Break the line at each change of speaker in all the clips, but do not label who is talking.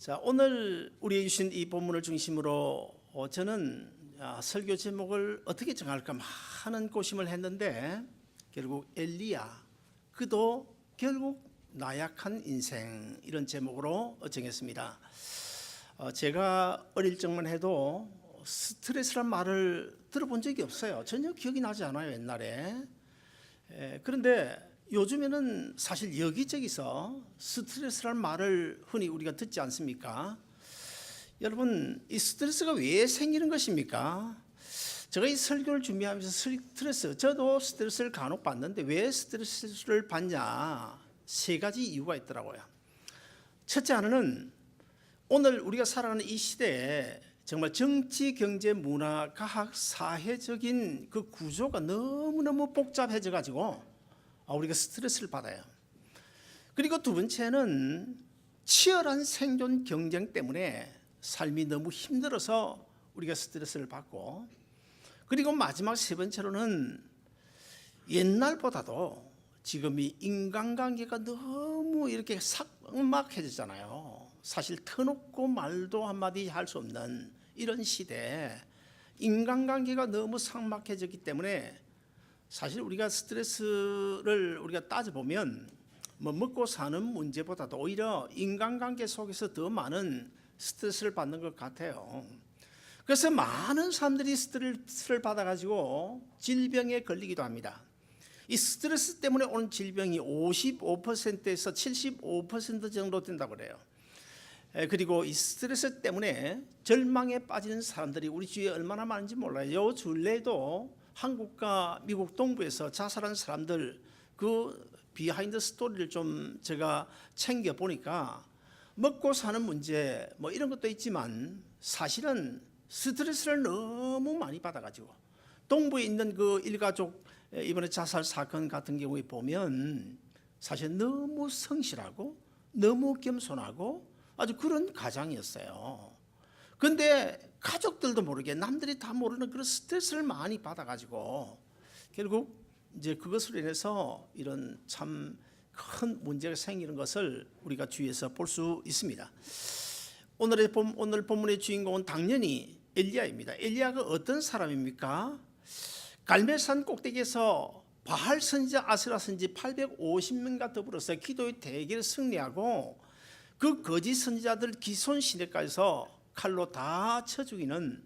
자, 오늘 우리에게 주신 이 본문을 중심으로 저는 설교 제목을 어떻게 정할까 많은 고심을 했는데 결국 엘리야 그도 결국 나약한 인생 이런 제목으로 정했습니다. 제가 어릴 적만 해도 스트레스란 말을 들어본 적이 없어요. 전혀 기억이 나지 않아요, 옛날에. 그런데 요즘에는 사실 여기저기서 스트레스란 말을 흔히 우리가 듣지 않습니까? 여러분, 이 스트레스가 왜 생기는 것입니까? 제가 이 설교를 준비하면서 저도 스트레스를 간혹 받는데 왜 스트레스를 받냐? 세 가지 이유가 있더라고요. 첫째 하나는 오늘 우리가 살아가는 이 시대에 정말 정치, 경제, 문화, 과학, 사회적인 그 구조가 너무너무 복잡해져 가지고 우리가 스트레스를 받아요. 그리고 두 번째는 치열한 생존 경쟁 때문에 삶이 너무 힘들어서 우리가 스트레스를 받고, 그리고 마지막 세 번째로는 옛날보다도 지금 이 인간관계가 너무 이렇게 삭막해졌잖아요. 사실 터놓고 말도 한마디 할 수 없는 이런 시대에 인간관계가 너무 삭막해졌기 때문에 사실 우리가 스트레스를 우리가 따져보면 먹고 사는 문제보다도 오히려 인간관계 속에서 더 많은 스트레스를 받는 것 같아요. 그래서 많은 사람들이 스트레스를 받아가지고 질병에 걸리기도 합니다. 이 스트레스 때문에 오는 질병이 55%에서 75% 정도 된다고 그래요. 그리고 이 스트레스 때문에 절망에 빠지는 사람들이 우리 주위에 얼마나 많은지 몰라요. 요 주례도 한국과 미국 동부에서 자살한 사람들 그 비하인드 스토리를 좀 제가 챙겨 보니까 먹고 사는 문제 뭐 이런 것도 있지만 사실은 스트레스를 너무 많이 받아가지고 동부에 있는 그 일가족 이번에 자살 사건 같은 경우에 보면 사실 너무 성실하고 너무 겸손하고 아주 그런 가장이었어요. 그런데 가족들도 모르게 남들이 다 모르는 그런 스트레스를 많이 받아가지고 결국 이제 그것으로 인해서 이런 참 큰 문제가 생기는 것을 우리가 주위에서 볼 수 있습니다. 오늘 본문의 주인공은 당연히 엘리야입니다. 엘리야가 어떤 사람입니까? 갈멜산 꼭대기에서 바알 선지자 아세라 선지 850명과 더불어서 기도의 대결을 승리하고 그 거짓 선지자들 기손 시내까지서 칼로 다 쳐 죽이는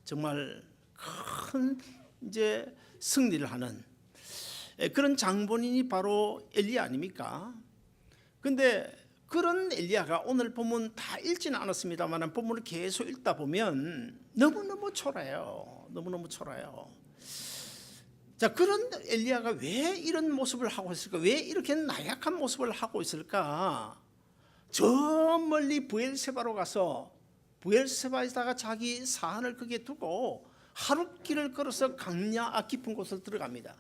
정말 큰 이제 승리를 하는 그런 장본인이 바로 엘리야 아닙니까? 근데 그런 엘리야가 오늘 본문 다 읽지는 않았습니다만 본문을 계속 읽다 보면 너무너무 초라해요. 너무너무 초라해요. 자, 그런 엘리야가 왜 이런 모습을 하고 있을까? 왜 이렇게 나약한 모습을 하고 있을까? 저 멀리 브엘세바로 가서 브엘세바에다가 자기 사안을 거기에 두고 하룻길을 걸어서 강야 깊은 곳을 들어갑니다.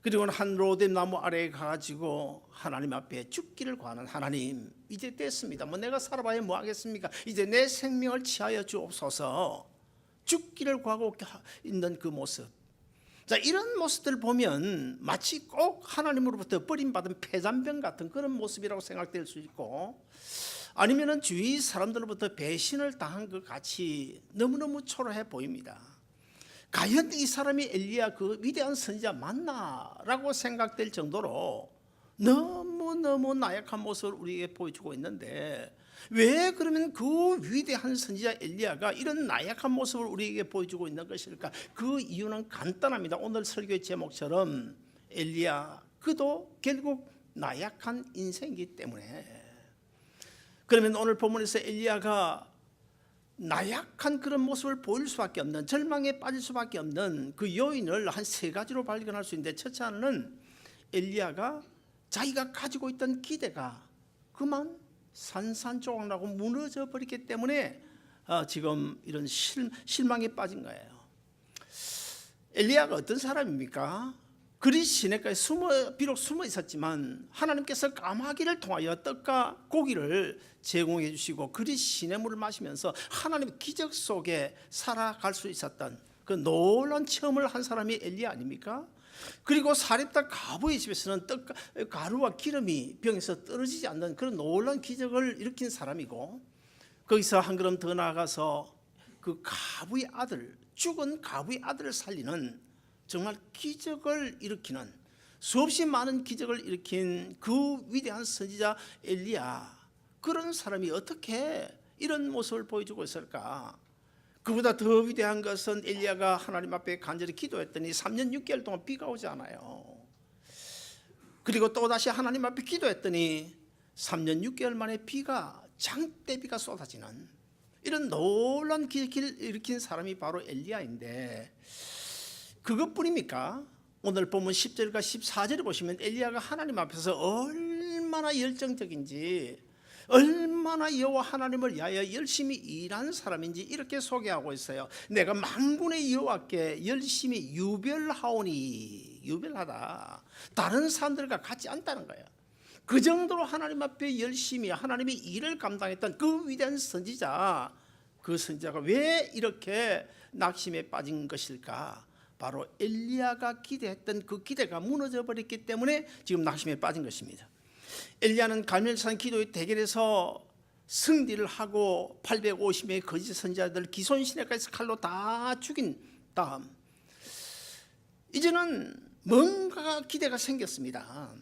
그리고는 한 로뎀 나무 아래에 가가지고 하나님 앞에 죽기를 구하는 하나님, 이제 됐습니다. 뭐 내가 살아봐야 뭐 하겠습니까? 이제 내 생명을 취하여 주옵소서. 죽기를 구하고 있는 그 모습. 자, 이런 모습들 보면 마치 꼭 하나님으로부터 버림받은 폐잔병 같은 그런 모습이라고 생각될 수 있고, 아니면은 주위 사람들로부터 배신을 당한 것 같이 너무너무 초라해 보입니다. 과연 이 사람이 엘리야 그 위대한 선지자 맞나라고 생각될 정도로 너무너무 나약한 모습을 우리에게 보여주고 있는데, 왜 그러면 그 위대한 선지자 엘리야가 이런 나약한 모습을 우리에게 보여주고 있는 것일까? 그 이유는 간단합니다. 오늘 설교의 제목처럼 엘리야 그도 결국 나약한 인생이기 때문에. 그러면 오늘 본문에서 엘리야가 나약한 그런 모습을 보일 수밖에 없는, 절망에 빠질 수밖에 없는 그 요인을 한 세 가지로 발견할 수 있는데, 첫째 하나는 엘리야가 자기가 가지고 있던 기대가 그만 산산조각나고 무너져 버렸기 때문에 지금 이런 실망에 빠진 거예요. 엘리야가 어떤 사람입니까? 그리 시내가에 비록 숨어 있었지만 하나님께서 까마귀를 통하여 떡과 고기를 제공해 주시고 그리 시내물을 마시면서 하나님의 기적 속에 살아갈 수 있었던 그 놀라운 체험을 한 사람이 엘리야 아닙니까? 그리고 사렙다 과부의 집에서는 떡과 가루와 기름이 병에서 떨어지지 않는 그런 놀라운 기적을 일으킨 사람이고, 거기서 한 걸음 더 나아가서 그 가부의 아들, 죽은 가부의 아들을 살리는 정말 기적을 일으키는, 수없이 많은 기적을 일으킨 그 위대한 선지자 엘리야, 그런 사람이 어떻게 이런 모습을 보여주고 있을까? 그보다 더 위대한 것은 엘리야가 하나님 앞에 간절히 기도했더니 3년 6개월 동안 비가 오지 않아요. 그리고 또다시 하나님 앞에 기도했더니 3년 6개월 만에 비가, 장대비가 쏟아지는 이런 놀라운 기적을 일으킨 사람이 바로 엘리야인데, 그것뿐입니까? 오늘 본문 10절과 14절에 보시면 엘리야가 하나님 앞에서 얼마나 열정적인지, 얼마나 여호와 하나님을 위하여 열심히 일한 사람인지 이렇게 소개하고 있어요. 내가 만군의 여호와께 열심히 유별하오니, 유별하다, 다른 사람들과 같지 않다는 거예요. 그 정도로 하나님 앞에 열심히 하나님의 일을 감당했던 그 위대한 선지자, 그 선지자가 왜 이렇게 낙심에 빠진 것일까? 바로 엘리야가 기대했던 그 기대가 무너져 버렸기 때문에 지금 낙심에 빠진 것입니다. 엘리야는 갈멜산 기도의 대결에서 승리를 하고 850명의 거짓 선지자들 기손시내까지 칼로 다 죽인 다음 이제는 뭔가 기대가 생겼습니다.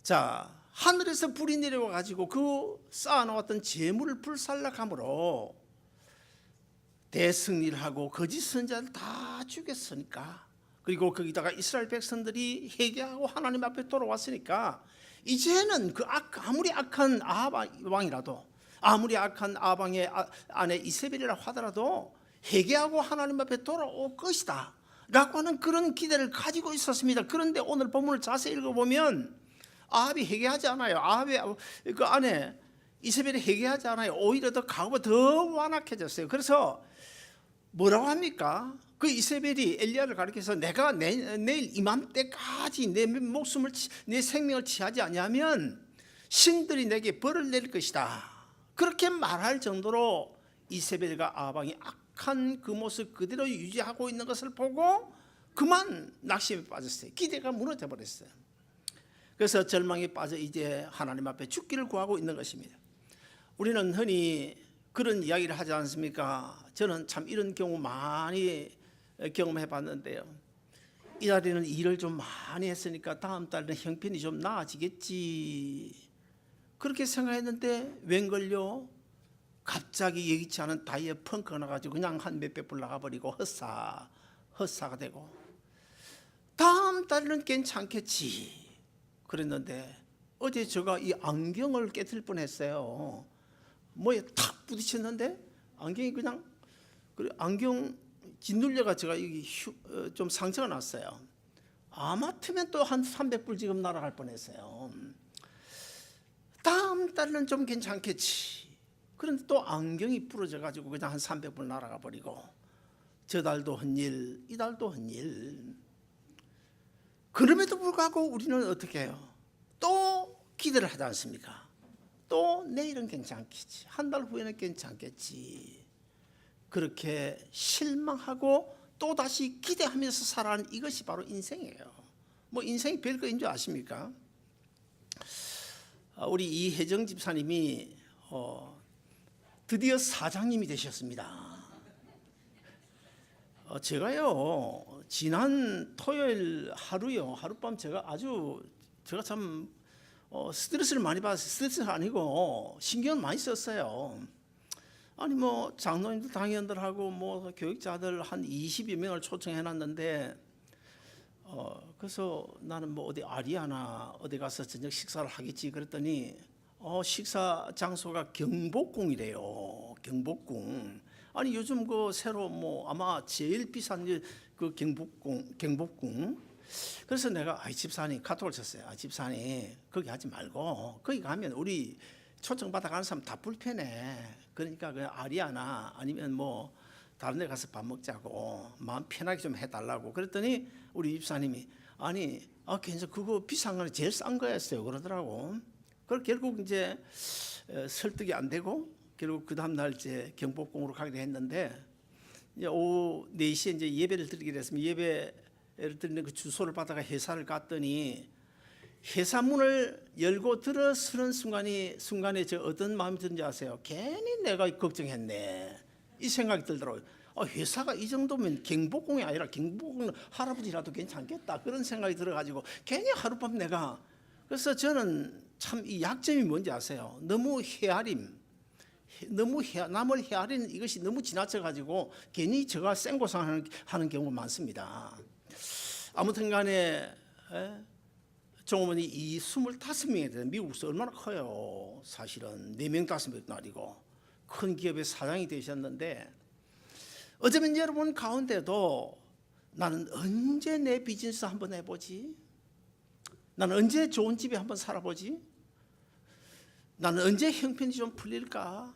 자, 하늘에서 불이 내려와 가지고 그 쌓아놓았던 재물을 불살라감으로 대승리를 하고 거짓 선지자를 다 죽였으니까, 그리고 거기다가 이스라엘 백성들이 회개하고 하나님 앞에 돌아왔으니까 이제는 그 아무리 악한 아합 왕이라도, 아무리 악한 아합 왕의 아내 이세벨이라 하더라도 회개하고 하나님 앞에 돌아올 것이다 라고 하는 그런 기대를 가지고 있었습니다. 그런데 오늘 본문을 자세히 읽어보면 아합이 회개하지 않아요. 아합의 그 아내 이세벨이 회개하지 않아요. 오히려 더 가고가 더 완악해졌어요. 그래서 뭐라고 합니까? 그 이세벨이 엘리야를 가리켜서 내가 내일 이맘때까지 내 목숨을, 내 생명을 취하지 아니하면 신들이 내게 벌을 내릴 것이다, 그렇게 말할 정도로 이세벨과 아합 왕이 악한 그 모습 그대로 유지하고 있는 것을 보고 그만 낙심에 빠졌어요. 기대가 무너져 버렸어요. 그래서 절망에 빠져 이제 하나님 앞에 죽기를 구하고 있는 것입니다. 우리는 흔히 그런 이야기를 하지 않습니까? 저는 참 이런 경우 많이 경험해 봤는데요. 이 달에는 일을 좀 많이 했으니까 다음 달에는 형편이 좀 나아지겠지, 그렇게 생각했는데 웬걸요? 갑자기 예기치 않은 다이어 펑크가 나가지고 그냥 한 몇백 불 나가버리고 헛사가 되고, 다음 달에는 괜찮겠지 그랬는데 어제 제가 이 안경을 깨뜨릴 뻔했어요. 뭐에 탁 부딪혔는데 안경이 그냥, 안경 짓눌려가 제가 여기 좀 상처가 났어요. 아마트면 또 한 300불 지금 날아갈 뻔했어요. 다음 달은 좀 괜찮겠지. 그런데 또 안경이 부러져 가지고 그냥 한 300불 날아가 버리고, 저 달도 헛일, 이 달도 헛일. 그럼에도 불구하고 우리는 어떻게 해요? 또 기대를 하지 않습니까? 또 내일은 괜찮겠지, 한 달 후에는 괜찮겠지. 그렇게 실망하고 또다시 기대하면서 살아가는 이것이 바로 인생이에요. 뭐 인생이 별거인 줄 아십니까? 우리 이혜정 집사님이 드디어 사장님이 되셨습니다. 제가요 지난 토요일 하룻밤 제가 참 스트레스를 많이 받았어요. 스트레스가 아니고 신경을 많이 썼어요. 아니 뭐 장로님들 당회원들하고 뭐 교육자들 한 20여 명을 초청해 놨는데 그래서 나는 뭐 어디 아리아나 어디 가서 저녁 식사를 하겠지 그랬더니 식사 장소가 경복궁이래요. 경복궁. 아니 요즘 그 새로 뭐 아마 제일 비싼 그 경복궁. 그래서 내가 집사님 카톡을 쳤어요. 집사님 거기 하지 말고 거기 가면 우리 초청 받아가는 사람 다 불편해. 그러니까 그 아리아나 아니면 뭐 다른 데 가서 밥 먹자고 마음 편하게 좀 해달라고 그랬더니 우리 집사님이 아니 괜찮아, 그거 비싼 거는 제일 싼 거였어요 그러더라고. 그래서 결국 이제 설득이 안 되고 결국 그 다음 날 이제 경복궁으로 가기로 했는데 이제 오후 4시에 이제 예배를 드리기로 했으면 예배를 드리는 그 주소를 받아가 회사를 갔더니 회사 문을 열고 들어서는 순간에 저 어떤 마음이 드는지 아세요? 괜히 내가 걱정했네 이 생각이 들더라고요. 회사가 이 정도면 경복궁이 아니라 경복궁 할아버지라도 괜찮겠다 그런 생각이 들어가지고 괜히 하룻밤 내가. 그래서 저는 참 이 약점이 뭔지 아세요? 너무 헤아림, 남을 헤아리는 이것이 너무 지나쳐가지고 괜히 제가 생고생하는 경우가 많습니다. 아무튼 간에 종업원이 이 25명이 되는 미국에서 얼마나 커요. 사실은 4명 5명도 아니고 큰 기업의 사장이 되셨는데 어쩌면 여러분 가운데도 나는 언제 내 비즈니스 한번 해보지? 나는 언제 좋은 집에 한번 살아보지? 나는 언제 형편이 좀 풀릴까?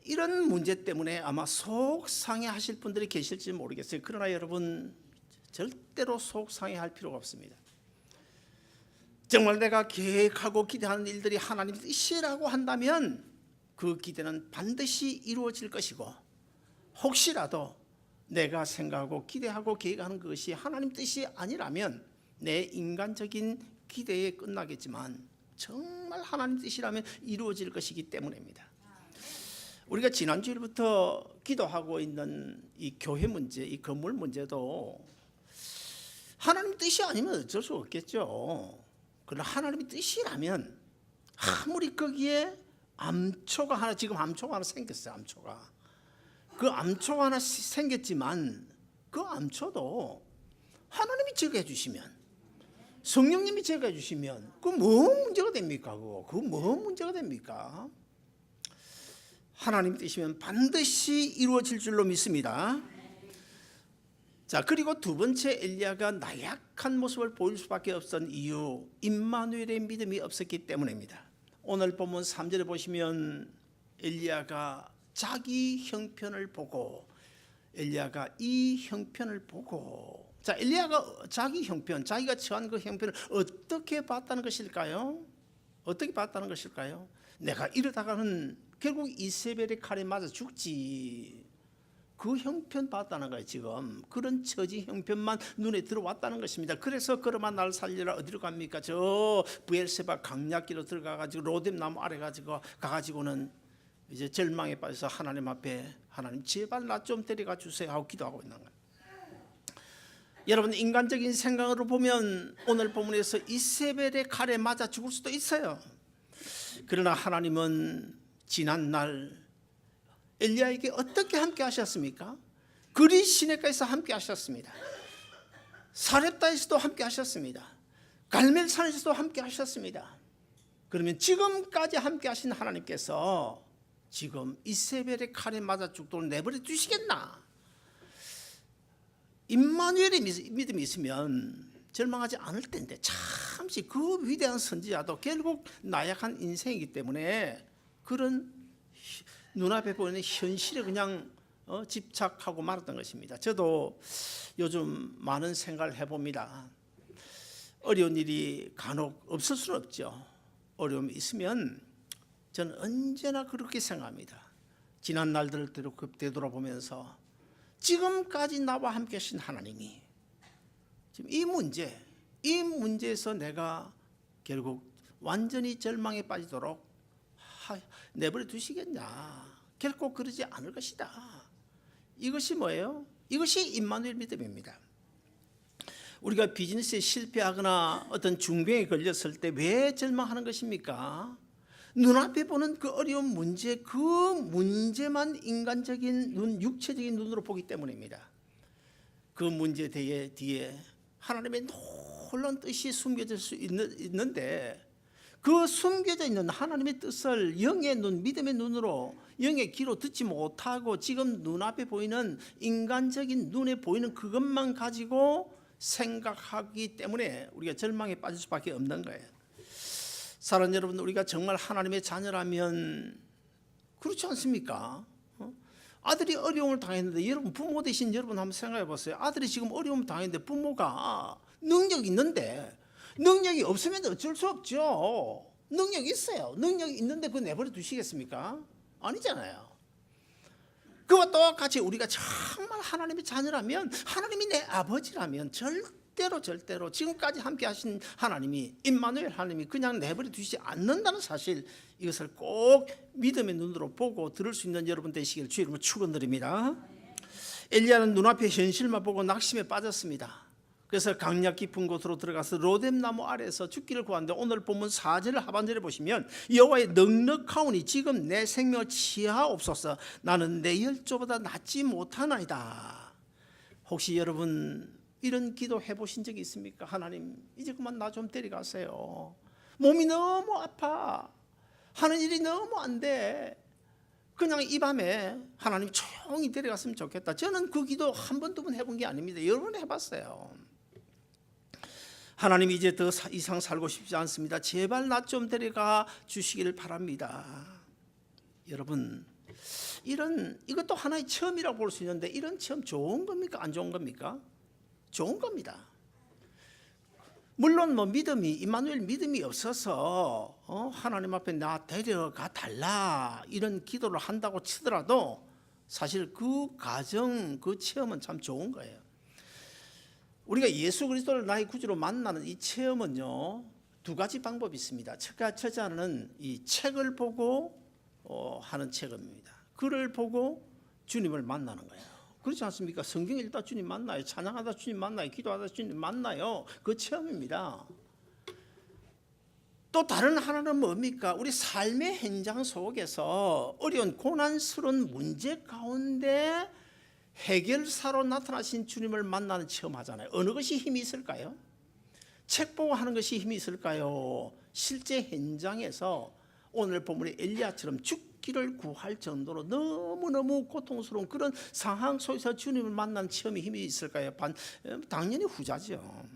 이런 문제 때문에 아마 속상해하실 분들이 계실지 모르겠어요. 그러나 여러분 절대로 속상해할 필요가 없습니다. 정말 내가 계획하고 기대하는 일들이 하나님의 뜻이라고 한다면 그 기대는 반드시 이루어질 것이고, 혹시라도 내가 생각하고 기대하고 계획하는 것이 하나님 뜻이 아니라면 내 인간적인 기대에 끝나겠지만 정말 하나님 뜻이라면 이루어질 것이기 때문입니다. 우리가 지난주일부터 기도하고 있는 이 교회 문제, 이 건물 문제도 하나님 뜻이 아니면 어쩔 수 없겠죠. 그러나 하나님의 뜻이라면 아무리 거기에 암초가 하나, 지금 암초가 하나 생겼어요. 그 암초가 하나 생겼지만 그 암초도 하나님이 제거해 주시면, 성령님이 제거해 주시면 그 뭐 문제가 됩니까? 그거 뭐 문제가 됩니까? 하나님 뜻이면 반드시 이루어질 줄로 믿습니다. 자, 그리고 두 번째, 엘리야가 나약한 모습을 보일 수밖에 없었던 이유, 임마누엘의 믿음이 없었기 때문입니다. 오늘 본문 3절에 보시면 엘리야가 자기 형편을 보고, 자, 엘리야가 자기 형편, 자기가 처한 그 형편을 어떻게 봤다는 것일까요? 내가 이러다가는 결국 이세벨의 칼에 맞아 죽지. 그 형편 봤다는 거예요. 지금 그런 처지 형편만 눈에 들어왔다는 것입니다. 그래서 걸어만 날 살리라 어디로 갑니까? 저 부엘세바 강약기로 들어가가지고 로뎀 나무 아래 가가지고는 이제 절망에 빠져서 하나님 앞에, 하나님 제발 나 좀 데려가 주세요 하고 기도하고 있는 거예요. 여러분, 인간적인 생각으로 보면 오늘 본문에서 이세벨의 칼에 맞아 죽을 수도 있어요. 그러나 하나님은 지난 날 엘리야에게 어떻게 함께 하셨습니까? 그리 시내가에서 함께 하셨습니다. 사렙다에서도 함께 하셨습니다. 갈멜산에서도 함께 하셨습니다. 그러면 지금까지 함께 하신 하나님께서 지금 이세벨의 칼에 맞아 죽도록 내버려 두시겠나? 임마누엘의 믿음이 있으면 절망하지 않을 텐데, 잠시 그 위대한 선지자도 결국 나약한 인생이기 때문에 그런 눈앞에 보이는 현실에 그냥 집착하고 말았던 것입니다. 저도 요즘 많은 생각을 해봅니다. 어려운 일이 간혹 없을 수는 없죠. 어려움이 있으면 저는 언제나 그렇게 생각합니다. 지난 날들을 되돌아보면서 지금까지 나와 함께 하신 하나님이 지금 이 문제에서 내가 결국 완전히 절망에 빠지도록 내버려 두시겠냐? 결코 그러지 않을 것이다. 이것이 뭐예요? 이것이 임마누엘 믿음입니다. 우리가 비즈니스에 실패하거나 어떤 중병에 걸렸을 때 왜 절망하는 것입니까? 눈앞에 보는 그 어려운 문제, 그 문제만 인간적인 눈, 육체적인 눈으로 보기 때문입니다. 그 문제 뒤에 하나님의 놀라운 뜻이 숨겨질 수 있는데, 그 숨겨져 있는 하나님의 뜻을 영의 눈, 믿음의 눈으로, 영의 귀로 듣지 못하고 지금 눈앞에 보이는 인간적인 눈에 보이는 그것만 가지고 생각하기 때문에 우리가 절망에 빠질 수밖에 없는 거예요. 사랑하는 여러분, 우리가 정말 하나님의 자녀라면 그렇지 않습니까? 아들이 어려움을 당했는데, 여러분 부모 되신 여러분 한번 생각해 보세요. 아들이 지금 어려움을 당했는데 부모가 능력이 있는데, 능력이 없으면 어쩔 수 없죠. 능력이 있어요. 능력이 있는데 그거 내버려 두시겠습니까? 아니잖아요. 그와 똑같이 우리가 정말 하나님의 자녀라면, 하나님이 내 아버지라면 절대 절대로 지금까지 함께 하신 하나님이, 임마누엘 하나님이 그냥 내버려 두시지 않는다는 사실, 이것을 꼭 믿음의 눈으로 보고 들을 수 있는 여러분 되시기를 주의 이름으로 축원드립니다. 엘리야는 눈앞의 현실만 보고 낙심에 빠졌습니다. 그래서 강약 깊은 곳으로 들어가서 로뎀나무 아래에서 죽기를 구하는데, 오늘 본문 4절 하반절에 보시면 여호와의 넉넉하오니 지금 내 생명을 취하옵소서. 나는 내 열조보다 낫지 못하나이다. 혹시 여러분 이런 기도 해보신 적이 있습니까? 하나님 이제 그만 나 좀 데려가세요. 몸이 너무 아파. 하는 일이 너무 안 돼. 그냥 이 밤에 하나님 조용히 데려갔으면 좋겠다. 저는 그 기도 한 번, 두 번 해본 게 아닙니다. 여러 번 해봤어요. 하나님 이제 더 이상 살고 싶지 않습니다. 제발 나 좀 데려가 주시기를 바랍니다. 여러분, 이것도 하나의 체험이라고 볼 수 있는데, 이런 체험 좋은 겁니까? 안 좋은 겁니까? 좋은 겁니다. 물론 믿음이, 임마누엘 믿음이 없어서 하나님 앞에 나 데려가 달라 이런 기도를 한다고 치더라도 사실 그 과정, 그 체험은 참 좋은 거예요. 우리가 예수 그리스도를 나의 구주로 만나는 이 체험은요, 두 가지 방법이 있습니다. 첫째는 이 책을 보고 하는 체험입니다. 글을 보고 주님을 만나는 거예요. 그렇지 않습니까? 성경 읽다 주님 만나요. 찬양하다 주님 만나요. 기도하다 주님 만나요. 그 체험입니다. 또 다른 하나는 뭡니까? 우리 삶의 현장 속에서 어려운 고난스러운 문제 가운데 해결사로 나타나신 주님을 만나는 체험하잖아요. 어느 것이 힘이 있을까요? 책 보고 하는 것이 힘이 있을까요? 실제 현장에서 오늘 본문의 엘리야처럼 죽기를 구할 정도로 너무너무 고통스러운 그런 상황 속에서 주님을 만난 체험이 힘이 있을까요? 당연히 후자죠.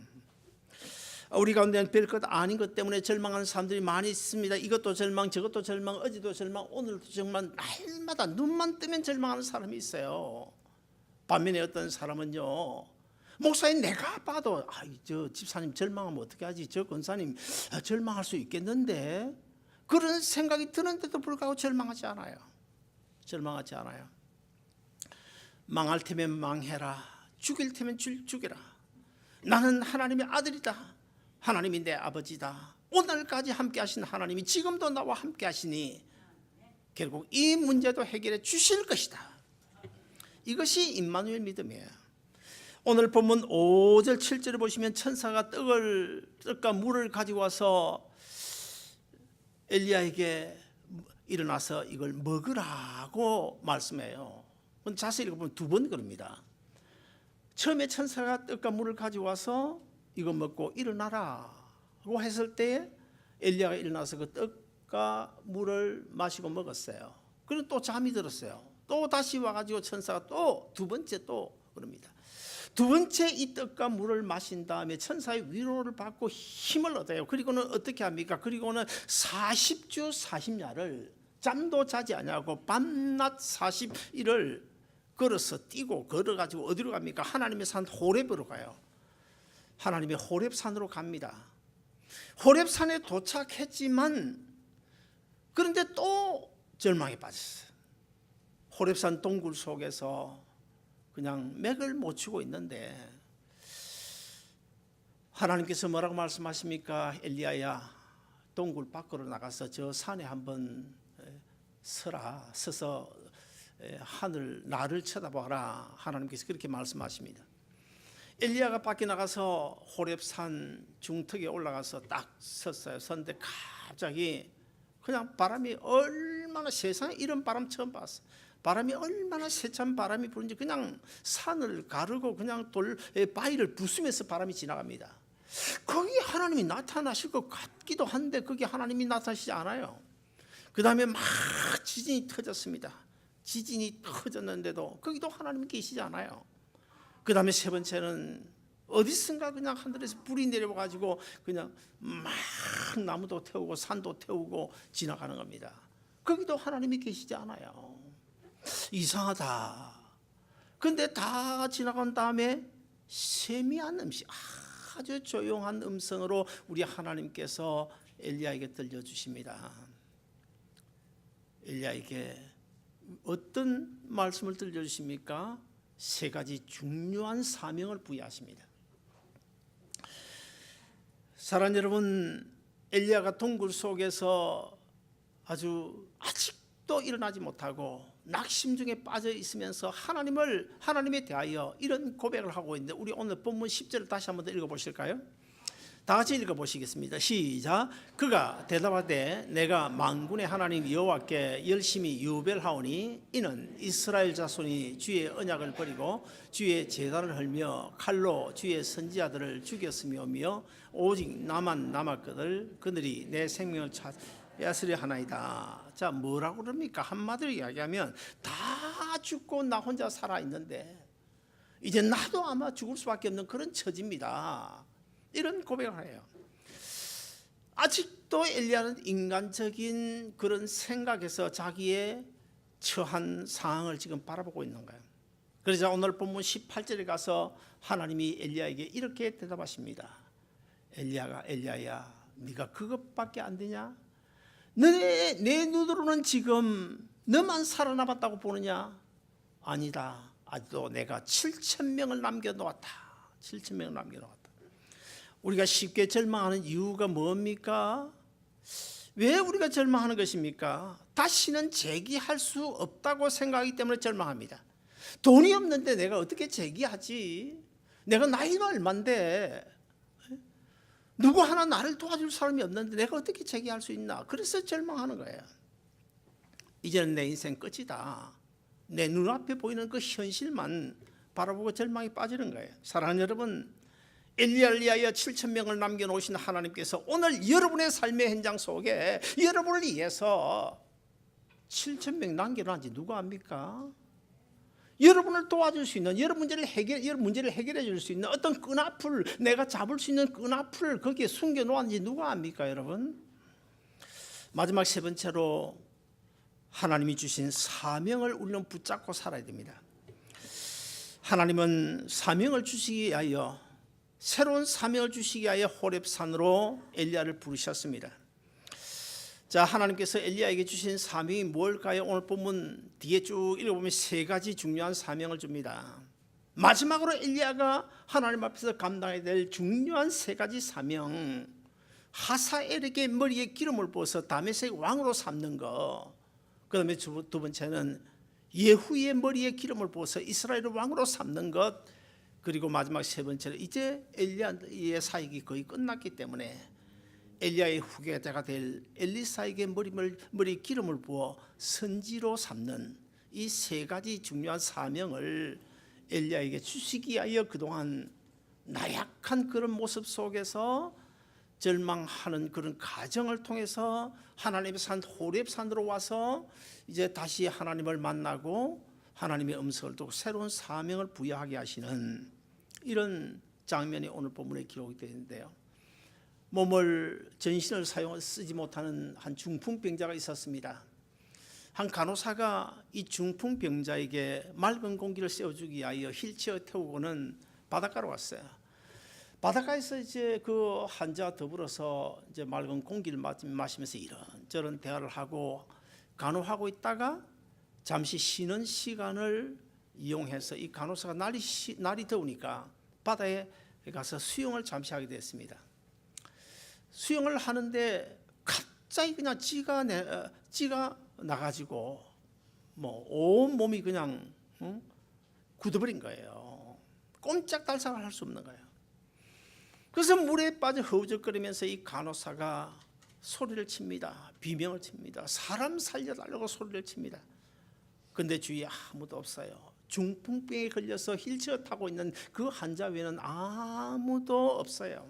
우리 가운데는 별것 아닌 것 때문에 절망하는 사람들이 많이 있습니다. 이것도 절망, 저것도 절망, 어제도 절망, 오늘도 절망, 날마다 눈만 뜨면 절망하는 사람이 있어요. 반면에 어떤 사람은요, 목사님 내가 봐도 저 집사님 절망하면 어떻게 하지? 저 권사님 절망할 수 있겠는데? 그런 생각이 드는데도 불구하고 절망하지 않아요. 절망하지 않아요. 망할 테면 망해라. 죽일 테면 죽여라. 나는 하나님의 아들이다. 하나님이 내 아버지다. 오늘까지 함께 하신 하나님이 지금도 나와 함께 하시니 결국 이 문제도 해결해 주실 것이다. 이것이 임마누엘 믿음이에요. 오늘 본문 5절 7절을 보시면 천사가 떡과 물을 가지고 와서 엘리야에게 일어나서 이걸 먹으라고 말씀해요. 자세히 읽어보면 두 번 그럽니다. 처음에 천사가 떡과 물을 가지고 와서 이거 먹고 일어나라고 했을 때 엘리야가 일어나서 그 떡과 물을 마시고 먹었어요. 그리고 또 잠이 들었어요. 또 다시 와가지고 천사가 또 두 번째 또 그럽니다. 두 번째 이 떡과 물을 마신 다음에 천사의 위로를 받고 힘을 얻어요. 그리고는 어떻게 합니까? 그리고는 40주 40야를 잠도 자지 아니하고 밤낮 40일을 걸어서 뛰고 걸어가지고 어디로 갑니까? 하나님의 산 호렙으로 가요. 하나님의 호렙산으로 갑니다. 호렙산에 도착했지만 그런데 또 절망에 빠졌어요. 호렙산 동굴 속에서 그냥 맥을 못 추고 있는데 하나님께서 뭐라고 말씀하십니까? 엘리야야, 동굴 밖으로 나가서 저 산에 한번 서서 하늘 나를 쳐다봐라. 하나님께서 그렇게 말씀하십니다. 엘리야가 밖에 나가서 호렙산 중턱에 올라가서 딱 섰어요. 섰는데 갑자기 그냥 바람이 얼마나, 세상에 이런 바람 처음 봤어. 바람이 얼마나 세찬 바람이 부는지 그냥 산을 가르고 그냥 바위를 부수면서 바람이 지나갑니다. 거기 하나님이 나타나실 것 같기도 한데 거기 하나님이 나타나시지 않아요. 그 다음에 막 지진이 터졌습니다. 지진이 터졌는데도 거기도 하나님이 계시지 않아요. 그 다음에 세 번째는 어디선가 그냥 하늘에서 불이 내려와가지고 그냥 막 나무도 태우고 산도 태우고 지나가는 겁니다. 거기도 하나님이 계시지 않아요. 이상하다. 근데 다 지나간 다음에 세미한 음식, 아주 조용한 음성으로 우리 하나님께서 엘리야에게 들려주십니다. 엘리야에게 어떤 말씀을 들려주십니까? 세 가지 중요한 사명을 부여하십니다. 사랑하는 여러분, 엘리야가 동굴 속에서 아직도 일어나지 못하고 낙심 중에 빠져 있으면서 하나님에 대하여 이런 고백을 하고 있는데, 우리 오늘 본문 10절을 다시 한번 더 읽어보실까요? 다 같이 읽어보시겠습니다. 시작. 그가 대답하되 내가 만군의 하나님 여호와께 열심히 유별하오니 이는 이스라엘 자손이 주의 언약을 버리고 주의 제단을 헐며 칼로 주의 선지자들을 죽였으며며 오직 나만 남았거늘 그들이 내 생명을 찾으려 하나이다. 자, 뭐라고 그럽니까? 한마디로 이야기하면 다 죽고 나 혼자 살아있는데 이제 나도 아마 죽을 수밖에 없는 그런 처지입니다. 이런 고백을 해요. 아직도 엘리야는 인간적인 그런 생각에서 자기의 처한 상황을 지금 바라보고 있는 거예요. 그래서 오늘 본문 18절에 가서 하나님이 엘리야에게 이렇게 대답하십니다. 엘리야야, 네가 그것밖에 안 되냐? 내 눈으로는 지금 너만 살아남았다고 보느냐? 아니다. 아직도 내가 7,000명을 남겨놓았다. 7,000명을 남겨놓았다. 우리가 쉽게 절망하는 이유가 뭡니까? 왜 우리가 절망하는 것입니까? 다시는 재기할 수 없다고 생각하기 때문에 절망합니다. 돈이 없는데 내가 어떻게 재기하지? 내가 나이가 얼만데 누구 하나 나를 도와줄 사람이 없는데 내가 어떻게 재기할 수 있나? 그래서 절망하는 거예요. 이제는 내 인생 끝이다. 내 눈앞에 보이는 그 현실만 바라보고 절망에 빠지는 거예요. 사랑하는 여러분, 엘리야를 위하여 7,000명을 남겨놓으신 하나님께서 오늘 여러분의 삶의 현장 속에 여러분을 위해서 7,000명 남겨놓은지 누가 압니까? 여러분을 도와줄 수 있는, 여러분 문제를 해결해 줄 수 있는 어떤 끈앞을, 내가 잡을 수 있는 끈앞을 거기에 숨겨놓았는지 누가 압니까, 여러분? 마지막 세 번째로 하나님이 주신 사명을 우리는 붙잡고 살아야 됩니다. 하나님은 사명을 주시기 위하여, 새로운 사명을 주시기 위하여 호렙산으로 엘리야를 부르셨습니다. 자, 하나님께서 엘리야에게 주신 사명이 뭘까요? 오늘 본문 뒤에 쭉 읽어보면 세 가지 중요한 사명을 줍니다. 마지막으로 엘리야가 하나님 앞에서 감당해야 될 중요한 세 가지 사명, 하사엘에게 머리에 기름을 부어서 다메섹 왕으로 삼는 것, 그 다음에 두 번째는 예후의 머리에 기름을 부어서 이스라엘 왕으로 삼는 것, 그리고 마지막 세 번째는 이제 엘리야의 사역이 거의 끝났기 때문에 엘리야의 후계자가 될 엘리사에게 머리에 기름을 부어 선지로 삼는 이 세 가지 중요한 사명을 엘리야에게 주시기 위하여 그동안 나약한 그런 모습 속에서 절망하는 그런 과정을 통해서 하나님의 산 호렙산으로 와서 이제 다시 하나님을 만나고 하나님의 음성을 듣고 새로운 사명을 부여하게 하시는 이런 장면이 오늘 본문에 기록이 되어 있는데요. 전신을 쓰지 못하는 한 중풍병자가 있었습니다. 한 간호사가 이 중풍병자에게 맑은 공기를 쐬어주기 위하여 휠체어 태우고는 바닷가로 왔어요. 바닷가에서 이제 그 환자와 더불어서 이제 맑은 공기를 마시면서 이런저런 대화를 하고 간호하고 있다가 잠시 쉬는 시간을 이용해서 이 간호사가 날이 더우니까 바다에 가서 수영을 잠시 하게 됐습니다. 수영을 하는데 갑자기 그냥 찌가 나가지고 온 몸이 그냥 굳어버린 거예요. 꼼짝달싹을 할 수 없는 거예요. 그래서 물에 빠져 허우적거리면서 이 간호사가 소리를 칩니다. 비명을 칩니다. 사람 살려달라고 소리를 칩니다. 근데 주위에 아무도 없어요. 중풍병에 걸려서 휠체어 타고 있는 그 환자 외에는 아무도 없어요.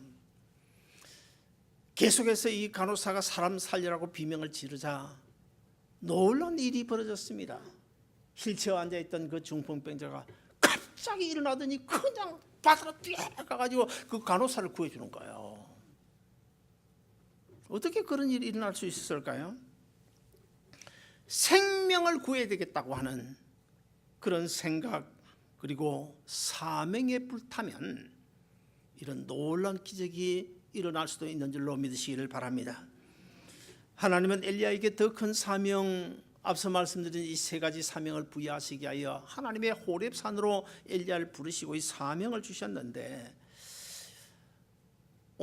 계속해서 이 간호사가 사람 살리라고 비명을 지르자 놀라운 일이 벌어졌습니다. 휠체어 앉아있던 그 중풍병자가 갑자기 일어나더니 그냥 바다로 뛰어가가지고 그 간호사를 구해주는 거예요. 어떻게 그런 일이 일어날 수 있었을까요? 생명을 구해야 되겠다고 하는 그런 생각, 그리고 사명에 불타면 이런 놀라운 기적이 일어날 수도 있는 줄로 믿으시기를 바랍니다. 하나님은 엘리야에게 더 큰 사명, 앞서 말씀드린 이 세 가지 사명을 부여하시기 위하여 하나님의 호렙산으로 엘리야를 부르시고 이 사명을 주셨는데,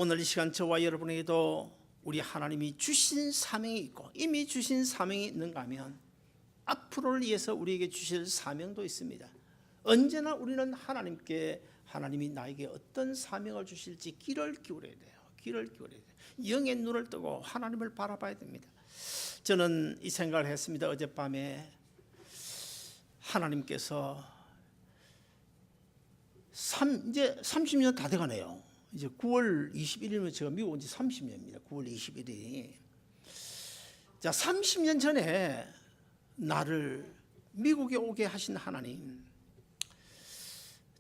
오늘 이 시간 저와 여러분에게도 우리 하나님이 주신 사명이 있고 이미 주신 사명이 있는가 하면 앞으로를 위해서 우리에게 주실 사명도 있습니다. 언제나 우리는 하나님께 하나님이 나에게 어떤 사명을 주실지 귀를 기울여야 돼요. 귀를 기울여야 돼요. 영의 눈을 뜨고 하나님을 바라봐야 됩니다. 저는 이 생각을 했습니다. 어젯밤에 하나님께서 이제 30년 다 돼가네요. 이제 9월 21일이면 제가 미국 온 지 30년입니다. 9월 21일이. 자, 30년 전에 나를 미국에 오게 하신 하나님.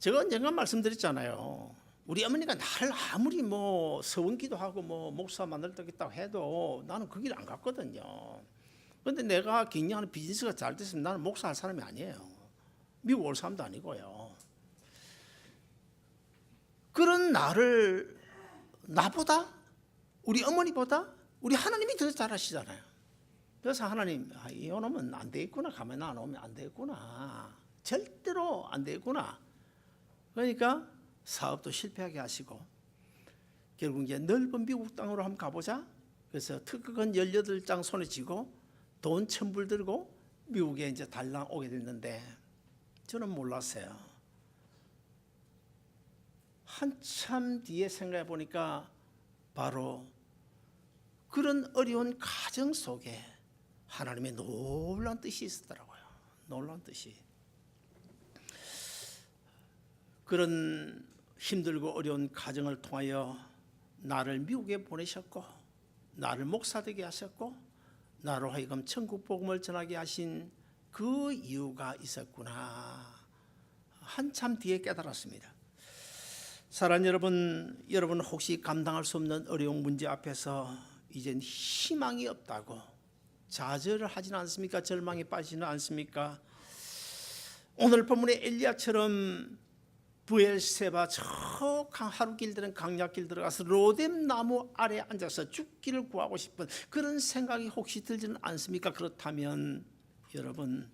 제가 언젠가 말씀드렸잖아요. 우리 어머니가 나를 아무리 뭐 서원기도하고 뭐 목사 만들겠다고 해도 나는 그 길 안 갔거든요. 그런데 내가 굉장히 비즈니스가 잘 됐으면 나는 목사할 사람이 아니에요. 미국 올 사람도 아니고요. 그런 나를 나보다 우리 어머니보다 우리 하나님이 더 잘 아시잖아요. 그래서 하나님, 이놈은 안 되겠구나. 가만히 놔놓으면 안 되겠구나. 절대로 안 되겠구나. 그러니까 사업도 실패하게 하시고 결국 이제 넓은 미국 땅으로 한번 가보자. 그래서 특허권 18장 손에 쥐고 돈 1000불 들고 미국에 이제 달랑 오게 됐는데 저는 몰랐어요. 한참 뒤에 생각해 보니까 바로 그런 어려운 가정 속에 하나님의 놀라운 뜻이 있었더라고요. 놀라운 뜻이. 그런 힘들고 어려운 가정을 통하여 나를 미국에 보내셨고 나를 목사되게 하셨고 나로 하여금 천국 복음을 전하게 하신 그 이유가 있었구나. 한참 뒤에 깨달았습니다. 사랑하는 여러분 혹시 감당할 수 없는 어려운 문제 앞에서 이젠 희망이 없다고 좌절을 하지는 않습니까? 절망에 빠지지는 않습니까? 오늘 본문의 엘리야처럼 부엘세바 저 하루길 들은 강약길 들어가서 로뎀 나무 아래 앉아서 죽기를 구하고 싶은 그런 생각이 혹시 들지는 않습니까? 그렇다면 여러분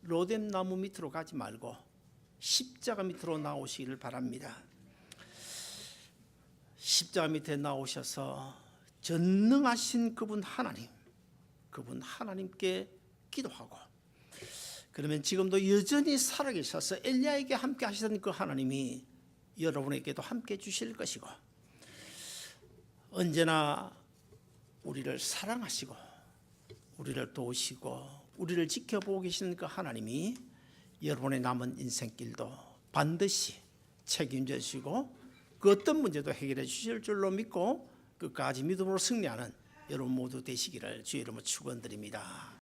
로뎀 나무 밑으로 가지 말고 십자가 밑으로 나오시기를 바랍니다. 십자가 밑에 나오셔서 전능하신 그분 하나님께 기도하고 그러면 지금도 여전히 살아계셔서 엘리야에게 함께 하시던 그 하나님이 여러분에게도 함께 주실 것이고 언제나 우리를 사랑하시고 우리를 도우시고 우리를 지켜보고 계시는 그 하나님이 여러분의 남은 인생길도 반드시 책임져 주시고 그 어떤 문제도 해결해 주실 줄로 믿고 끝까지 믿음으로 승리하는 여러분 모두 되시기를 주의 이름으로 축원드립니다.